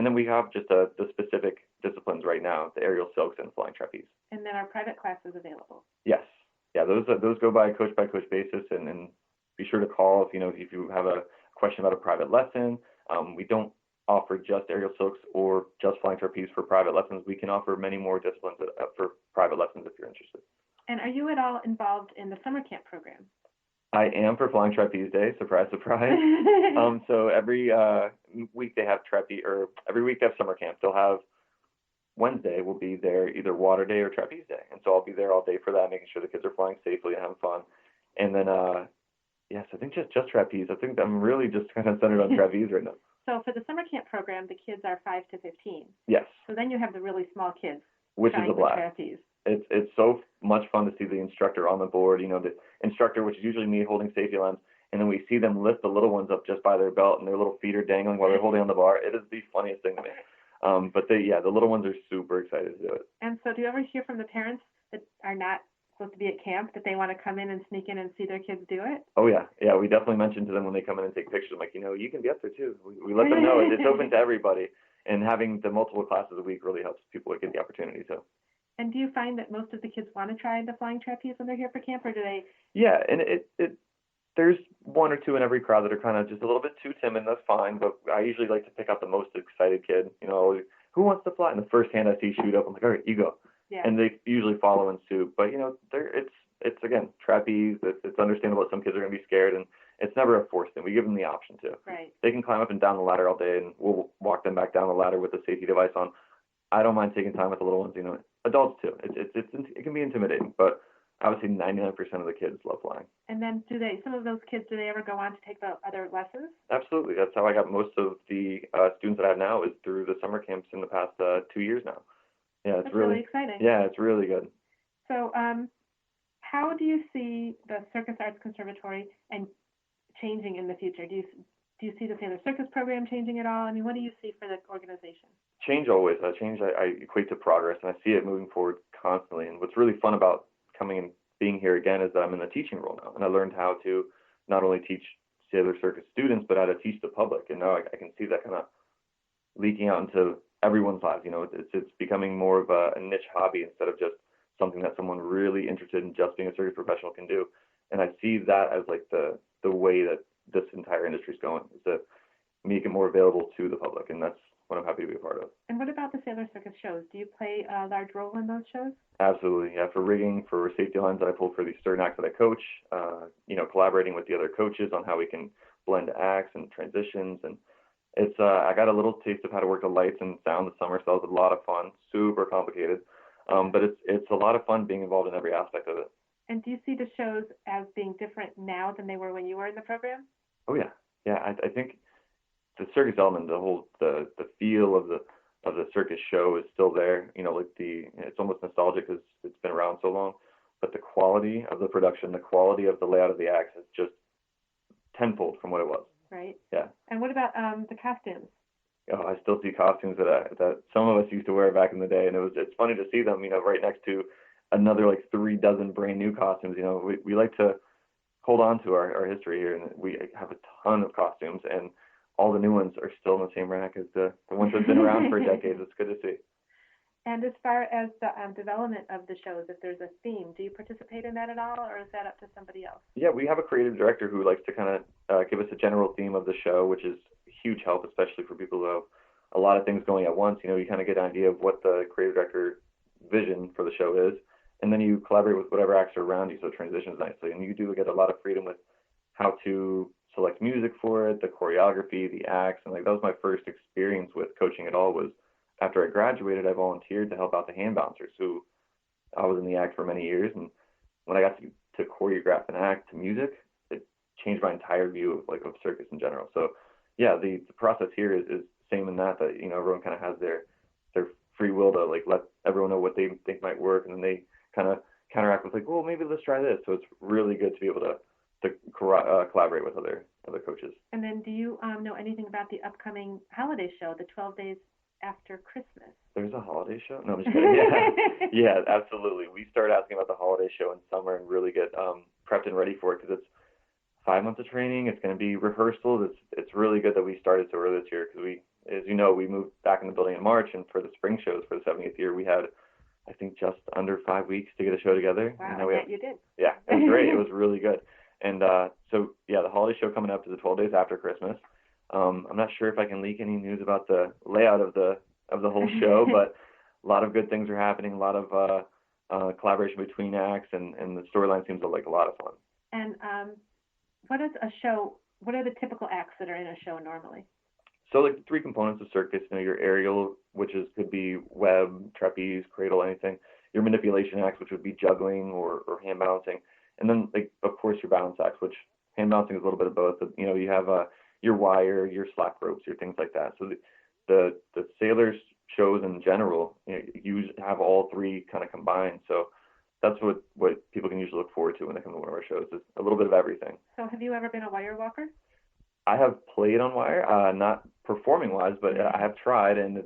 then we have just the specific disciplines right now, the aerial silks and flying trapeze. And then are private classes available? Yes. Yeah, those go by coach basis, and be sure to call if you have a question about a private lesson. We don't offer just aerial silks or just flying trapeze for private lessons. We can offer many more disciplines for private lessons if you're interested. And are you at all involved in the summer camp program? I am for Flying Trapeze Day. Surprise, surprise. So every week they have every week they have summer camp. They'll have Wednesday will be their either water day or trapeze day, and so I'll be there all day for that, making sure the kids are flying safely and having fun. And then yes, I think just trapeze. I think I'm really just kind of centered on trapeze right now. So for the summer camp program, the kids are 5 to 15. Yes. So then you have the really small kids. Which is a blast. Trapeze. It's so much fun to see the instructor on the board. The instructor, which is usually me holding safety lines, and then we see them lift the little ones up just by their belt, and their little feet are dangling while they're holding on the bar. It is the funniest thing to me. But the little ones are super excited to do it. And so do you ever hear from the parents that are not supposed to be at camp that they want to come in and sneak in and see their kids do it? Oh, yeah. Yeah, we definitely mention to them when they come in and take pictures. I'm like, you can be up there too. We let them know. It's open to everybody. And having the multiple classes a week really helps people get the opportunity to. And do you find that most of the kids want to try the flying trapeze when they're here for camp, or do they? Yeah, and there's one or two in every crowd that are kind of just a little bit too timid. That's fine, but I usually like to pick out the most excited kid. Who wants to fly? And the first hand I see shoot up, I'm like, all right, you go. Yeah. And they usually follow in suit. But it's again trapeze. It's understandable that some kids are going to be scared, and it's never a forced thing. We give them the option to. Right. They can climb up and down the ladder all day, and we'll walk them back down the ladder with the safety device on. I don't mind taking time with the little ones. Adults too. It can be intimidating, but obviously 99% of the kids love flying. And then some of those kids, do they ever go on to take the other lessons? Absolutely. That's how I got most of the students that I have now is through the summer camps in the past 2 years now. Yeah, That's really exciting. Yeah, it's really good. So how do you see the Circus Arts Conservatory and changing in the future? Do you see the Sailor Circus program changing at all? I mean, what do you see for the organization? Change always. Change I equate to progress, and I see it moving forward constantly. And what's really fun about coming and being here again is that I'm in the teaching role now, and I learned how to not only teach Sailor Circus students, but how to teach the public. And now I can see that kind of leaking out into everyone's lives. It's becoming more of a niche hobby instead of just something that someone really interested in just being a circus professional can do. And I see that as like the way that this entire industry is going, is to make it more available to the public, and that's what I'm happy to be a part of. And what about the Sailor Circus shows? Do you play a large role in those shows? Absolutely, yeah. For rigging, for safety lines that I pull for these certain acts that I coach, collaborating with the other coaches on how we can blend acts and transitions, and it's I got a little taste of how to work the lights and sound this summer, so it was a lot of fun. Super complicated, but it's a lot of fun being involved in every aspect of it. And do you see the shows as being different now than they were when you were in the program? Oh yeah. I think the circus element, the feel of the circus show is still there. It's almost nostalgic because it's been around so long. But the quality of the production, the quality of the layout of the acts is just tenfold from what it was. Right. Yeah. And what about the costumes? Oh, I still see costumes that some of us used to wear back in the day, and it's funny to see them, right next to another like 3 dozen brand new costumes. We like to hold on to our history here, and we have a ton of costumes, and all the new ones are still in the same rack as the ones that have been around for decades. It's good to see. And as far as the development of the shows, if there's a theme, do you participate in that at all, or is that up to somebody else? Yeah, we have a creative director who likes to kind of give us a general theme of the show, which is a huge help, especially for people who have a lot of things going at once. You kind of get an idea of what the creative director vision for the show is, and then you collaborate with whatever acts are around you, so it transitions nicely. And you do get a lot of freedom with how to select music for it, the choreography, the acts, and that was my first experience with coaching at all. Was after I graduated, I volunteered to help out the hand bouncers, who I was in the act for many years, and when I got to choreograph an act to music, it changed my entire view of circus in general. So yeah, the process here is same in that everyone kind of has their free will to let everyone know what they think might work, and then they kind of counteract with well, maybe let's try this. So it's really good to be able to collaborate with other coaches. And then do you know anything about the upcoming holiday show, the 12 days after Christmas? There's a holiday show? No, I'm just kidding. Yeah, absolutely. We start asking about the holiday show in summer and really get prepped and ready for it, because it's 5 months of training. It's going to be rehearsals. It's really good that we started so early this year, because as you know, we moved back in the building in March, and for the spring shows for the 70th year, we had, I think, just under 5 weeks to get a show together. Wow, and I bet you did. Yeah, it was great. It was really good. And so, yeah, the holiday show coming up is the 12 days after Christmas. I'm not sure if I can leak any news about the layout of the whole show, but a lot of good things are happening, a lot of collaboration between acts, and the storyline seems like a lot of fun. And what are the typical acts that are in a show normally? So like the three components of circus, your aerial, which could be web, trapeze, cradle, anything. Your manipulation acts, which would be juggling or hand balancing. And then, like, of course, your balance acts, which hand balancing is a little bit of both. You have your wire, your slack ropes, your things like that. So the Sailor shows in general, you have all three kind of combined. So that's what people can usually look forward to when they come to one of our shows, is a little bit of everything. So have you ever been a wire walker? I have played on wire, not performing wise, but I have tried, and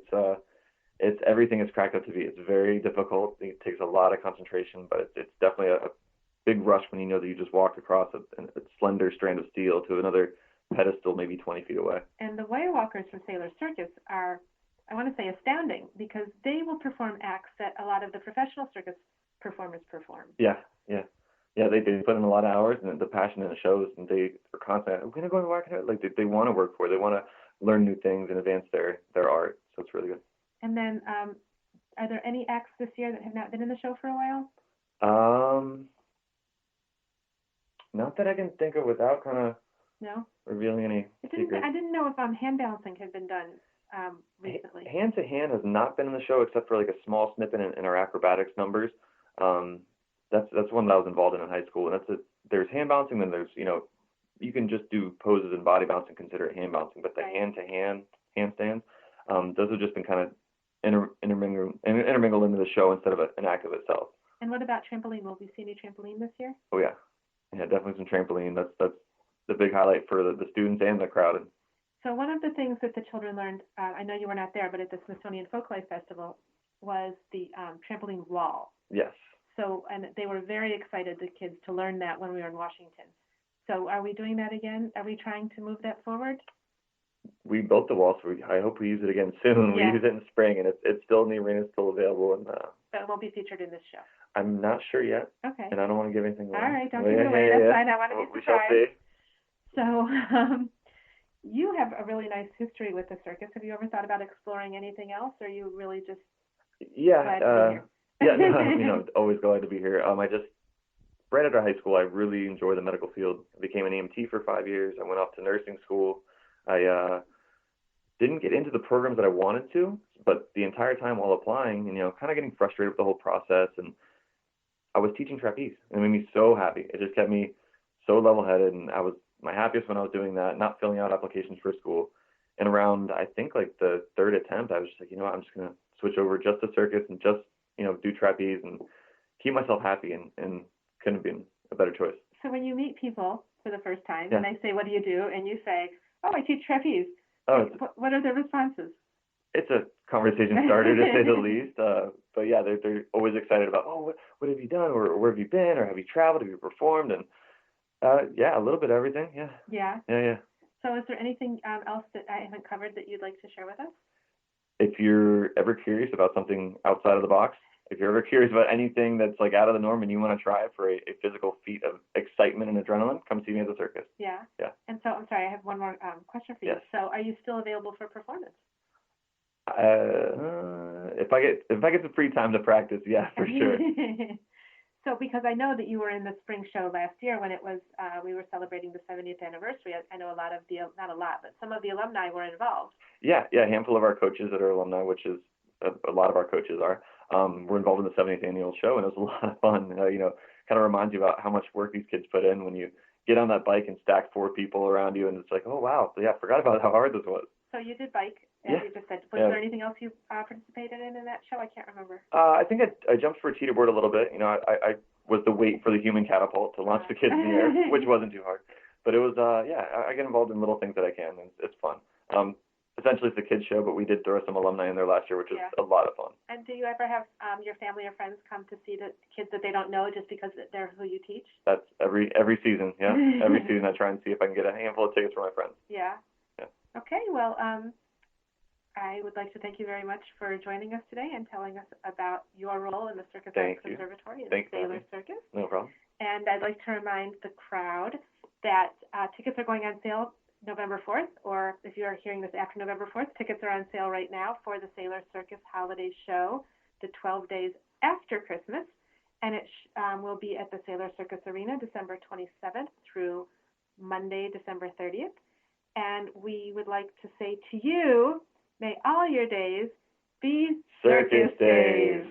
it's everything it's cracked up to be. It's very difficult. It takes a lot of concentration, but it's definitely a big rush when you know that you just walked across a slender strand of steel to another pedestal maybe 20 feet away. And the Whitewalkers from Sailor Circus are, I want to say, astounding, because they will perform acts that a lot of the professional circus performers perform. Yeah. They put in a lot of hours, and the passion in the shows, and they are constantly, we're going to go and work it out. Like, they want to work for it. They want to learn new things and advance their art. So it's really good. And then, are there any acts this year that have not been in the show for a while? Not that I can think of without kind of revealing any secrets. I didn't know if hand balancing had been done recently. Hand to hand has not been in the show, except for like a small snippet in our acrobatics numbers. That's one that I was involved in high school, and there's hand balancing, then there's, you can just do poses and body balancing, consider it hand balancing, but the hand to hand handstands, those have just been kind of intermingled into the show instead of an act of itself. And what about trampoline? Will we see any trampoline this year? Oh yeah, definitely some trampoline. That's the big highlight for the students and the crowd. So one of the things that the children learned, I know you were not there, but at the Smithsonian Folklife Festival, was the trampoline wall. Yes. So, and they were very excited, the kids, to learn that when we were in Washington. So are we doing that again? Are we trying to move that forward? We built the wall, so I hope we use it again soon. Yeah. We use it in the spring, and it's still in the arena, it's still available. And but it won't be featured in this show. I'm not sure yet. Okay. And I don't want to give anything away. All right, don't give it away. That's fine. I want to be surprised. We shall see. So you have a really nice history with the circus. Have you ever thought about exploring anything else, or are you really just glad to be here? Always glad to be here. I just, right after high school, I really enjoyed the medical field. I became an EMT for 5 years. I went off to nursing school. I didn't get into the programs that I wanted to, but the entire time while applying, kind of getting frustrated with the whole process, and I was teaching trapeze. It made me so happy. It just kept me so level-headed, and I was my happiest when I was doing that, not filling out applications for school. And around, I think, like the third attempt, I was just like, I'm just going to switch over just to circus and just, do trapeze and keep myself happy, and couldn't have been a better choice. So when you meet people for the first time, and they say, what do you do? And you say, oh, I teach trapeze. Oh, what are their responses? It's a conversation starter, to say the least. But yeah, they're always excited about, what have you done, or where have you been, or have you traveled, have you performed, and a little bit of everything. Yeah. So is there anything else that I haven't covered that you'd like to share with us? If you're ever curious about something outside of the box, if you're ever curious about anything that's like out of the norm and you want to try it for a physical feat of excitement and adrenaline, come see me at the circus. Yeah. And so, I'm sorry, I have one more question for you. Yes. So are you still available for performance? If I get the free time to practice, yeah, for sure. So, because I know that you were in the spring show last year when it was, we were celebrating the 70th anniversary. I know not a lot, but some of the alumni were involved. Yeah, a handful of our coaches that are alumni, which is a lot of our coaches are, were involved in the 70th annual show, and it was a lot of fun. Kind of reminds you about how much work these kids put in when you get on that bike and stack 4 people around you, and it's like, oh wow, I forgot about how hard this was. So you did bike, as you just said. Was there anything else you participated in that show? I can't remember. I think I jumped for a cheetah board a little bit. I was the weight for the human catapult to launch the kids in the air, which wasn't too hard. But it was, I get involved in little things that I can, and it's fun. Essentially, it's a kids show, but we did throw some alumni in there last year, which was a lot of fun. And do you ever have your family or friends come to see the kids that they don't know just because they're who you teach? That's every season, yeah. Every season I try and see if I can get a handful of tickets for my friends. Yeah. Okay, well, I would like to thank you very much for joining us today and telling us about your role in the Circus Thank Arts you. Conservatory and Thanks, Sailor Abby. Circus. No problem. And I'd like to remind the crowd that tickets are going on sale November 4th, or if you are hearing this after November 4th, tickets are on sale right now for the Sailor Circus Holiday Show, the 12 days after Christmas, and it will be at the Sailor Circus Arena December 27th through Monday, December 30th. And we would like to say to you, may all your days be Circus days.